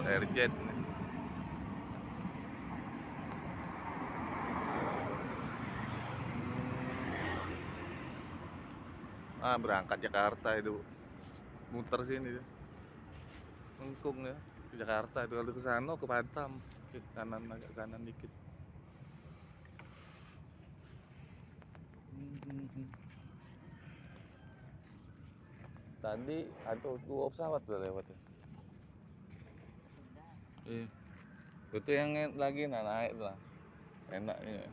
Airjet nih. Berangkat Jakarta itu, muter sini deh. Lengkung ya ke Jakarta itu, kalau ke sana ke Batam, ke kanan, agak kanan dikit. Tadi ada 2 pesawat udah lewat ya. Iya. Itu yang lagi naik lah, enaknya.